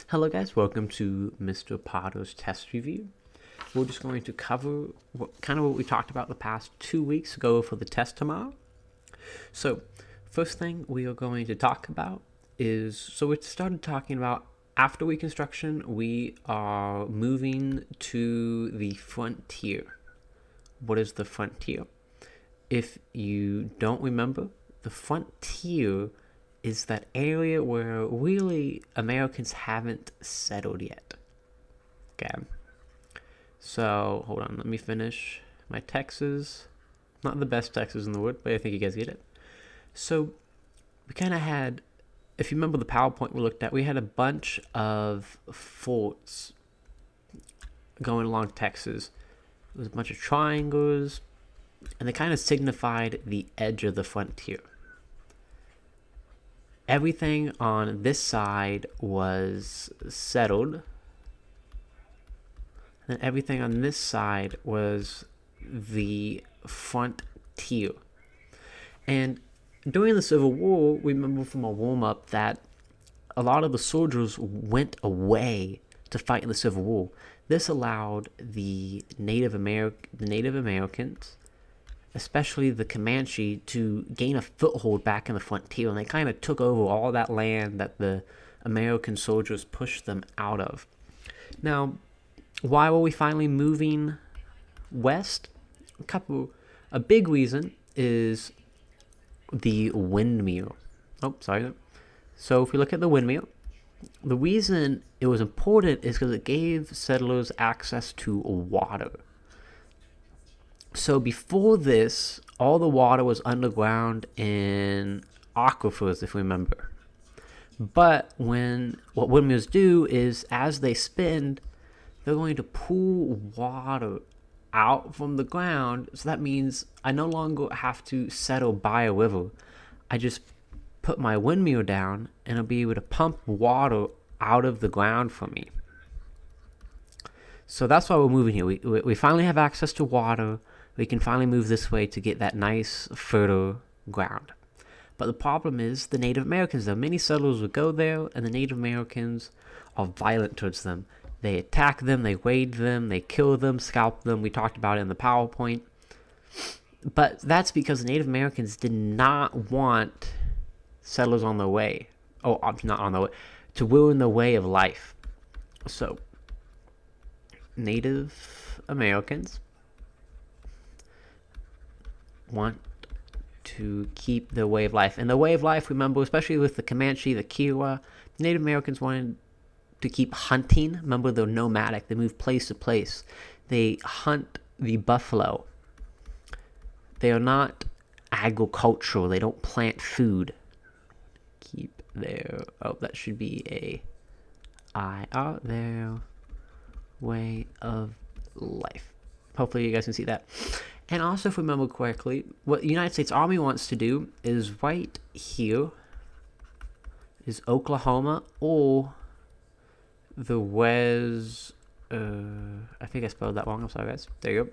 Hello guys, welcome to Mr. Potter's test review. We're just going to cover what we talked about the past 2 weeks ago for the test tomorrow. So, first thing we are going to talk about is, we started talking about after Reconstruction, we are moving to the frontier. What is the frontier? If you don't remember, the frontier is that area where really Americans haven't settled yet. Okay. So, hold on, let me finish my Texas. Not the best Texas in the world, but I think you guys get it. So, we kind of had, if you remember the PowerPoint we looked at, we had a bunch of forts going along Texas. It was a bunch of triangles, and they kind of signified the edge of the frontier. Everything on this side was settled, and everything on this side was the frontier. And during the Civil War, we remember from a warm-up that a lot of the soldiers went away to fight in the Civil War. This allowed the Native Americans, especially the Comanche, to gain a foothold back in the frontier, and they kind of took over all that land that the American soldiers pushed them out of. Now, why were we finally moving west? A big reason is the windmill. So if we look at the windmill, the reason it was important is because it gave settlers access to water. So before this, all the water was underground in aquifers, if we remember. But what windmills do is, as they spin, they're going to pull water out from the ground. So that means I no longer have to settle by a river. I just put my windmill down, and I'll be able to pump water out of the ground for me. So that's why we're moving here. We finally have access to water. We can finally move this way to get that nice, fertile ground. But the problem is the Native Americans, though. Many settlers would go there, and the Native Americans are violent towards them. They attack them, they raid them, they kill them, scalp them. We talked about it in the PowerPoint. But that's because the Native Americans did not want settlers on their way. Oh, not on their way. To ruin the way of life. So, Native Americans want to keep their way of life. And the way of life, remember, especially with the Comanche, the Kiowa, Native Americans wanted to keep hunting. Remember, they're nomadic. They move place to place. They hunt the buffalo. They are not agricultural. They don't plant food. Keep their... Oh, that should be a IR. Their way of life. Hopefully you guys can see that. And also, if we remember correctly, what the United States Army wants to do is right here is Oklahoma, or the I think I spelled that wrong. I'm sorry, guys. There you go.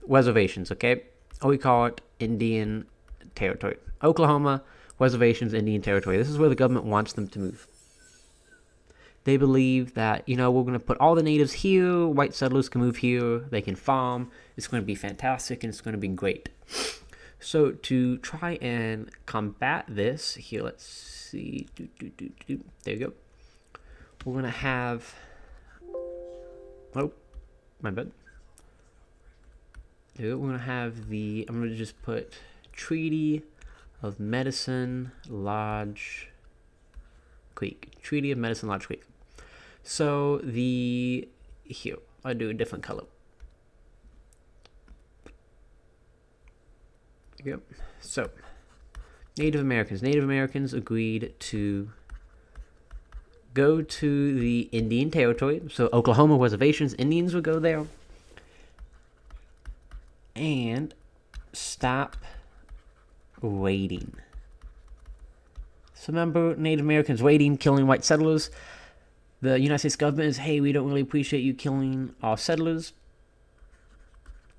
Reservations, okay? Or we call it Indian Territory. Oklahoma, reservations, Indian Territory. This is where the government wants them to move. They believe that, we're going to put all the natives here, white settlers can move here, they can farm, it's going to be fantastic, and it's going to be great. So to try and combat this, here, let's see, there you go. We're going to have, oh, my bad. We're going to have I'm going to just put Treaty of Medicine Lodge Creek. Treaty of Medicine Lodge Creek. So here, I'll do a different color. There you go. So, Native Americans agreed to go to the Indian Territory. So Oklahoma reservations, Indians would go there. And stop raiding. So remember, Native Americans raiding, killing white settlers. The United States government is, hey, we don't really appreciate you killing our settlers.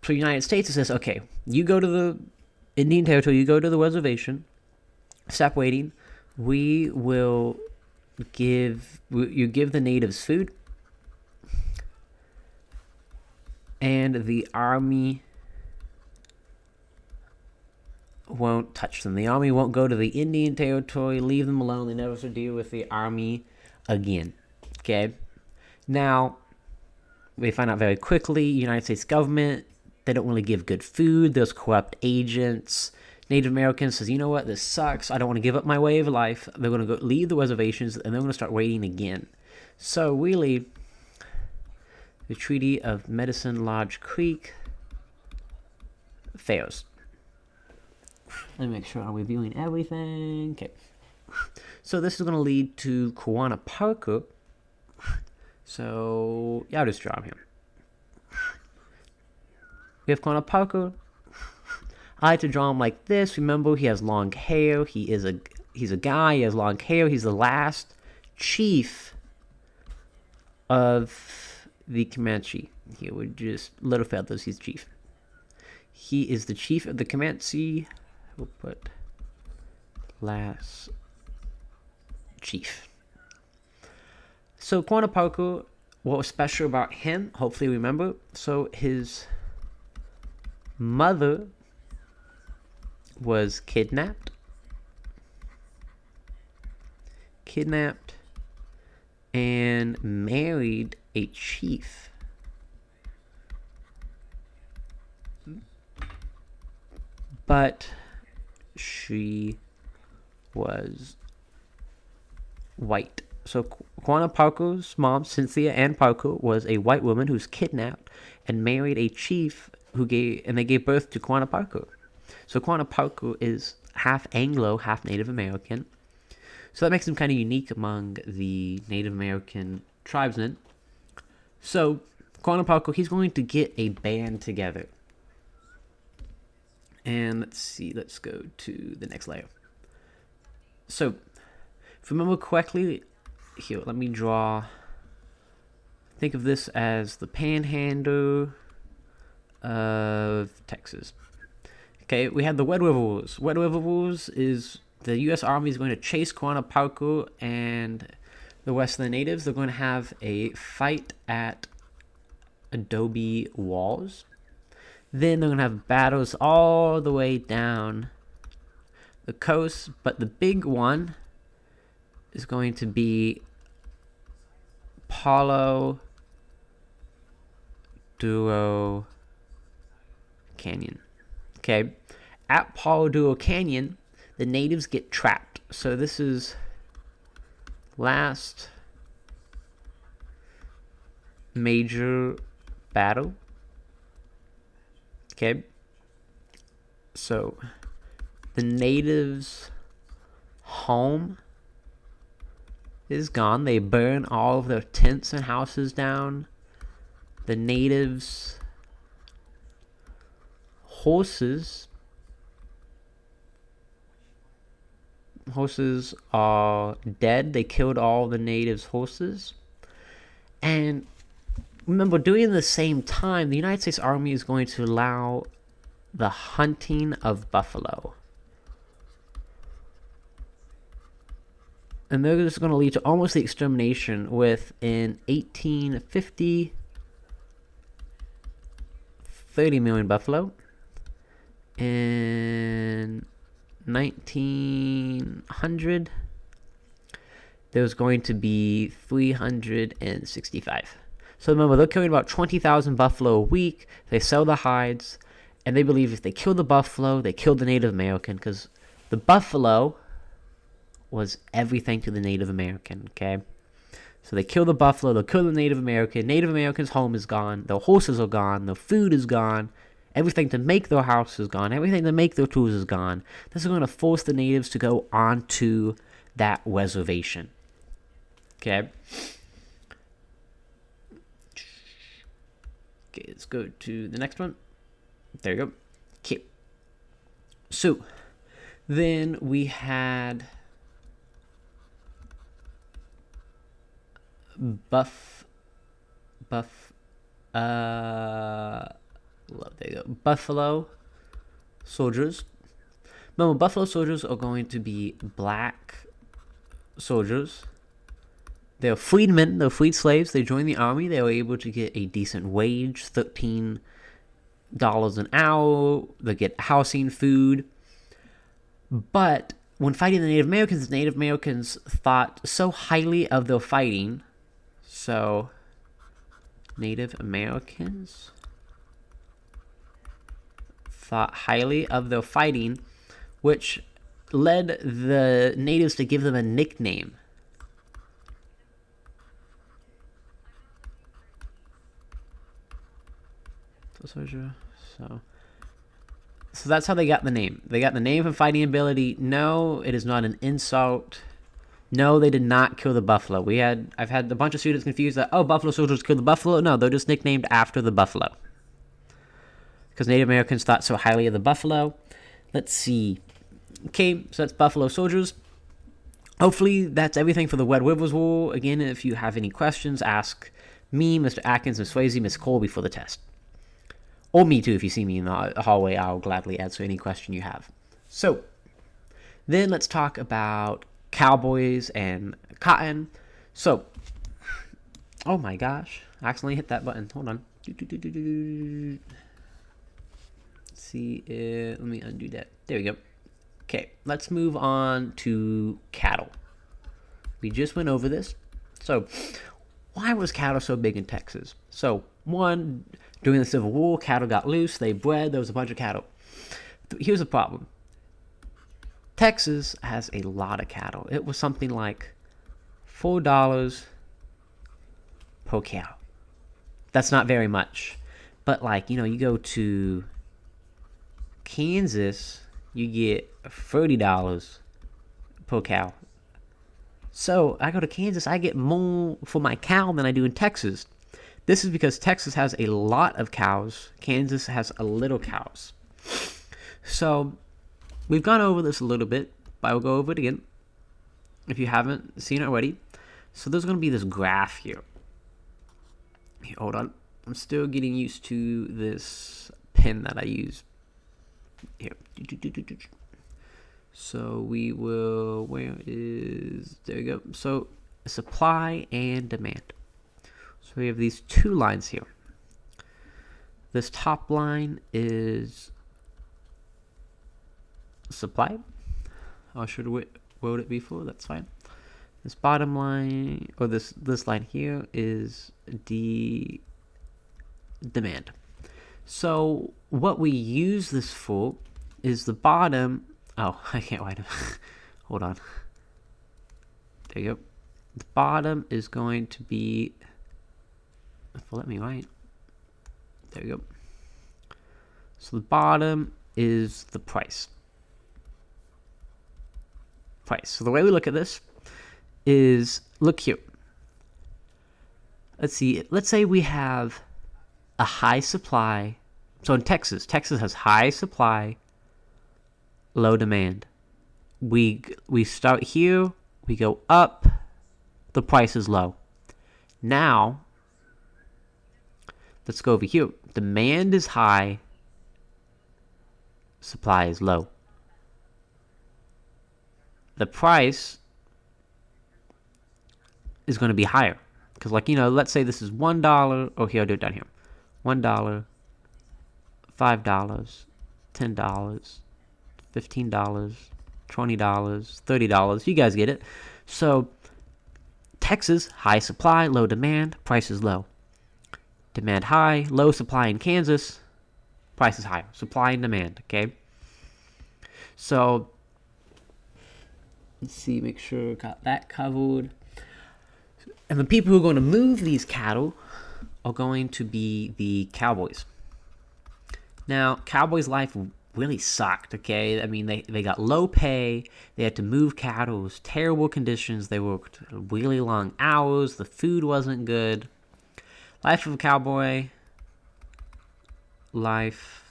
So the United States says, okay, you go to the Indian Territory, you go to the reservation, stop raiding. We will give the natives food, and the army won't touch them. The army won't go to the Indian Territory. Leave them alone. They never have to deal with the army again. Okay. Now, we find out very quickly, United States government, they don't really give good food. There's corrupt agents. Native Americans says, you know what, this sucks. I don't want to give up my way of life. They're going to go leave the reservations, and they're going to start raiding again. So really, the Treaty of Medicine Lodge Creek fails. Let me make sure I'm reviewing everything. Okay. So this is going to lead to Quanah Parker. So, yeah, I'll just draw him here. We have Quanah Parker. I like to draw him like this. Remember, he has long hair. He's a guy. He has long hair. He's the last chief of the Comanche. Here, we're just little feathers. He's chief. He is the chief of the Comanche. We'll put last chief. So Quanah Parker, what was special about him, hopefully you remember, so his mother was kidnapped and married a chief. But she was white. So Quanah Parker's mom, Cynthia Ann Parker, was a white woman who was kidnapped and married a chief they gave birth to Quanah Parker. So Quanah Parker is half Anglo, half Native American. So that makes him kind of unique among the Native American tribesmen. So Quanah Parker, he's going to get a band together. And let's go to the next layer. So, if I remember correctly, here, let me draw. Think of this as the panhandle of Texas. Okay, we have the Red River Wars. Red River Wars is the U.S. Army is going to chase Quanah Parker and the rest of the natives. They're going to have a fight at Adobe Walls. Then they're going to have battles all the way down the coast. But the big one is going to be Palo Duro Canyon. Okay. At Palo Duro Canyon, the natives get trapped. So this is last major battle. Okay, so the natives' home is gone. They burn all of their tents and houses down. The natives' horses are dead. They killed all the natives' horses. And remember, during the same time, the United States Army is going to allow the hunting of buffalo. And this is going to lead to almost the extermination with, in 1850, 30 million buffalo. In 1900, there was going to be 365. So remember, they're killing about 20,000 buffalo a week. They sell the hides, and they believe if they kill the buffalo, they kill the Native American, because the buffalo was everything to the Native American, okay? So they kill the buffalo, they'll kill the Native American. Native American's home is gone. Their horses are gone. Their food is gone. Everything to make their house is gone. Everything to make their tools is gone. This is going to force the natives to go onto that reservation, okay? Okay, let's go to the next one. There you go. Okay. So, then we had Buffalo soldiers. Remember, Buffalo soldiers are going to be black soldiers. They're freedmen, they're freed slaves. They joined the army. They were able to get a decent wage, $13 an hour. They get housing, food. But when fighting the Native Americans thought so highly of their fighting. So, Native Americans thought highly of their fighting, which led the natives to give them a nickname. So that's how they got the name. They got the name from fighting ability. No, it is not an insult. No, they did not kill the buffalo. I've had a bunch of students confused that, oh, buffalo soldiers killed the buffalo. No, they're just nicknamed after the buffalo. Because Native Americans thought so highly of the buffalo. Let's see. Okay, so that's buffalo soldiers. Hopefully that's everything for the Red Rivers War. Again, if you have any questions, ask me, Mr. Atkins, Ms. Swayze, Ms. Cole before the test. Or me too, if you see me in the hallway, I'll gladly answer any question you have. So, then let's talk about cowboys and cotton. So, oh my gosh, I accidentally hit that button. Hold on. See, let me undo that. There we go. Okay, let's move on to cattle. We just went over this. So, why was cattle so big in Texas? So, one, during the Civil War, cattle got loose, they bred, there was a bunch of cattle. Here's the problem. Texas has a lot of cattle. It was something like $4 per cow. That's not very much. But you go to Kansas, you get $30 per cow. So I go to Kansas, I get more for my cow than I do in Texas. This is because Texas has a lot of cows. Kansas has a little cows. So we've gone over this a little bit, but I will go over it again if you haven't seen it already. So there's going to be this graph here. Hold on. I'm still getting used to this pen that I use. Here. So we will, there you go. So supply and demand. So we have these two lines here. This top line is supply. I should have wrote it before, that's fine. This bottom line, or this line here is the demand. So what we use this for is the bottom. Oh, I can't write it. Hold on. There you go. The bottom is going to be, if it'll let me write. There you go. So the bottom is the price. So the way we look at this is, look here. Let's see. Let's say we have a high supply. So in Texas has high supply, low demand. We start here, we go up, the price is low. Now, let's go over here. Demand is high, supply is low. The price is going to be higher. Because let's say this is $1. Oh, here, I'll do it down here. $1, $5, $10, $15, $20, $30. You guys get it. So, Texas, high supply, low demand, price is low. Demand high, low supply in Kansas, price is higher. Supply and demand, okay? So, let's see, make sure I got that covered. And the people who are going to move these cattle are going to be the cowboys. Now, cowboys' life really sucked, okay? I mean, they got low pay. They had to move cattle. It was terrible conditions. They worked really long hours. The food wasn't good. Life of a cowboy, life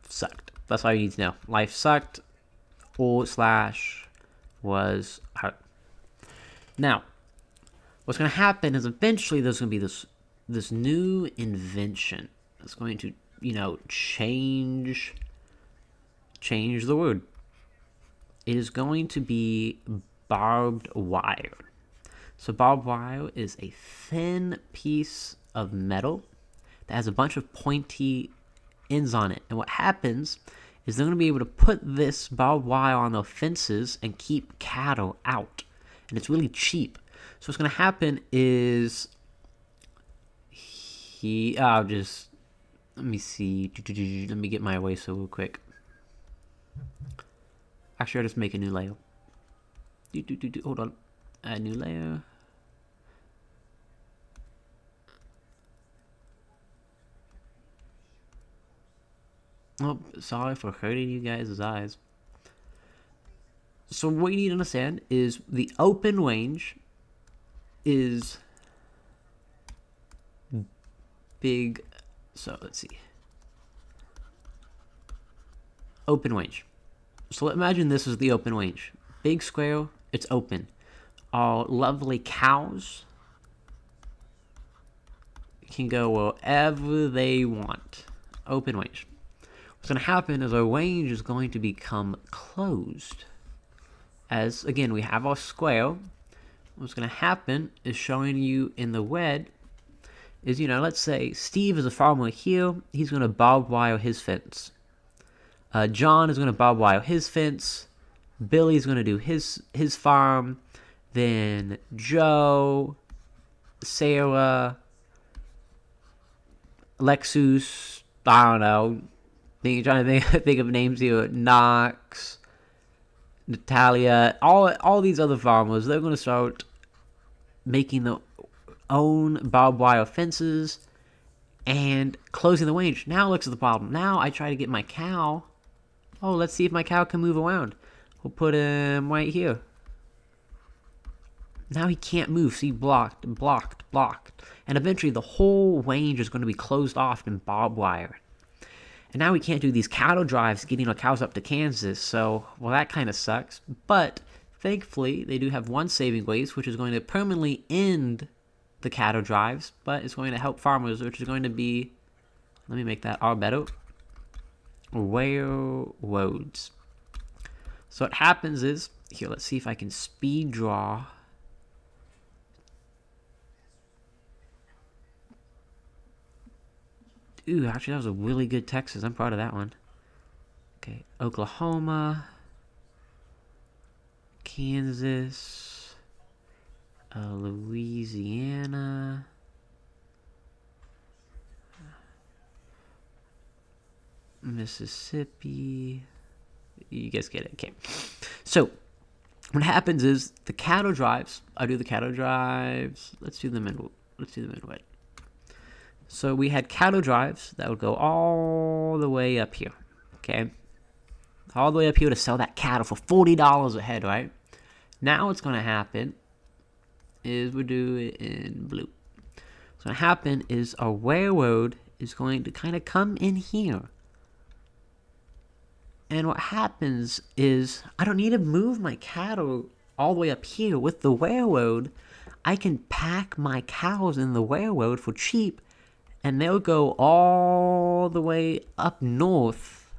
sucked. That's all you need to know. Life sucked or / was hard. Now, what's going to happen is eventually there's going to be this new invention that's going to, change the word. It is going to be barbed wire. So barbed wire is a thin piece of metal that has a bunch of pointy ends on it. And what happens is they're going to be able to put this barbed wire on the fences and keep cattle out. And it's really cheap. So what's going to happen is let me see. Let me get my eraser real quick. Actually, I'll just make a new layer. Hold on. A new layer. Oh, sorry for hurting you guys' eyes. So what you need to understand is the open range is big. So let's see. Open range. So imagine this is the open range. Big square, it's open. Our lovely cows can go wherever they want. Open range. What's going to happen is our range is going to become closed. As, again, we have our square. What's going to happen is showing you in the red is, let's say Steve is a farmer here. He's going to barbed wire his fence. John is going to barbed wire his fence. Billy's going to do his farm. Then Joe, Sarah, Lexus, I don't know. Trying to think of names here. Knox, Natalia, all these other farmers, they're going to start making their own barbed wire fences and closing the range. Now looks at the problem. Now I try to get my cow. Oh, let's see if my cow can move around. We'll put him right here. Now he can't move. See, blocked. And eventually the whole range is going to be closed off in barbed wire. And now we can't do these cattle drives getting our cows up to Kansas. So, well, that kind of sucks. But thankfully, they do have one saving grace, which is going to permanently end the cattle drives. But it's going to help farmers, which is going to be, let me make that R better, railroads. So what happens is, here, let's see if I can speed draw. Ooh, actually, that was a really good Texas. I'm proud of that one. Okay, Oklahoma, Kansas, Louisiana, Mississippi. You guys get it. Okay. So, what happens is the cattle drives. I do the cattle drives. Let's do them in red. So we had cattle drives that would go all the way up here, okay? All the way up here to sell that cattle for $40 a head, right? Now what's going to happen is we'll do it in blue. What's going to happen is a railroad is going to kind of come in here. And what happens is I don't need to move my cattle all the way up here. With the railroad, I can pack my cows in the railroad for cheap. And they'll go all the way up north.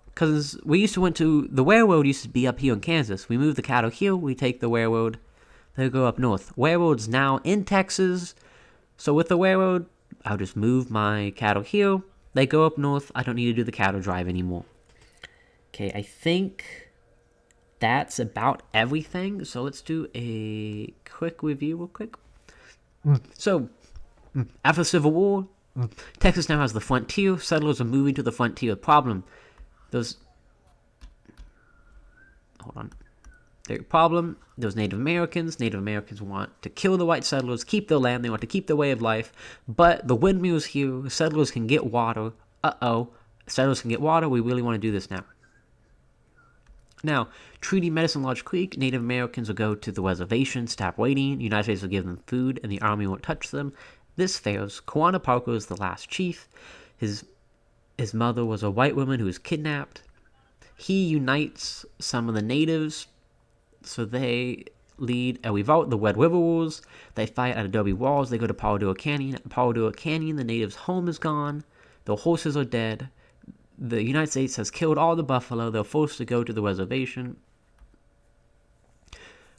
Because the railroad used to be up here in Kansas. We moved the cattle here, we take the railroad, they'll go up north. Railroad's now in Texas. So with the railroad, I'll just move my cattle here. They go up north. I don't need to do the cattle drive anymore. Okay, I think that's about everything. So let's do a quick review real quick. So, after the Civil War, Texas now has the frontier. Settlers are moving to the frontier. Problem, those Native Americans want to kill the white settlers, keep their land, they want to keep their way of life, but the windmills here, settlers can get water. Settlers can get water, we really want to do this now. Now, Treaty Medicine Lodge Creek, Native Americans will go to the reservation, stop waiting, the United States will give them food, and the Army won't touch them. This fails. Quanah Parker is the last chief. His mother was a white woman who was kidnapped. He unites some of the natives, so they lead a revolt, the Red River Wars. They fight at Adobe Walls. They go to Paladura Canyon. At Paladura Canyon, the natives' home is gone. Their horses are dead. The United States has killed all the buffalo. They're forced to go to the reservation.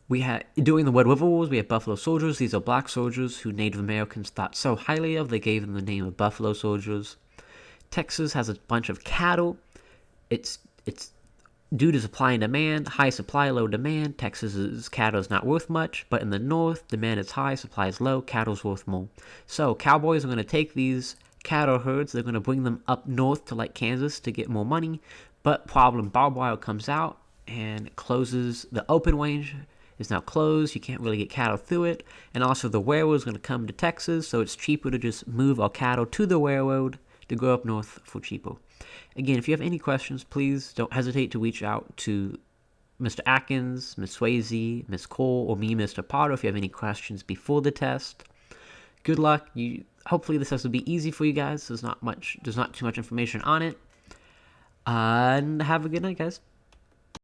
We had during the Red River Wars, we had Buffalo Soldiers. These are black soldiers who Native Americans thought so highly of, they gave them the name of Buffalo Soldiers. Texas has a bunch of cattle. It's due to supply and demand, high supply, low demand. Texas's cattle is not worth much, but in the north, demand is high, supply is low, cattle's worth more. So cowboys are going to take these cattle herds, they're going to bring them up north to like Kansas to get more money. But problem, barbed wire comes out and closes the open range. Is now closed. You can't really get cattle through it. And also the railroad is going to come to Texas, so it's cheaper to just move our cattle to the railroad to go up north for cheaper. Again, if you have any questions, please don't hesitate to reach out to Mr. Atkins, Ms. Swayze, Ms. Cole, or me, Mr. Potter, if you have any questions before the test. Good luck. Hopefully this test will be easy for you guys. There's not too much information on it. And have a good night, guys.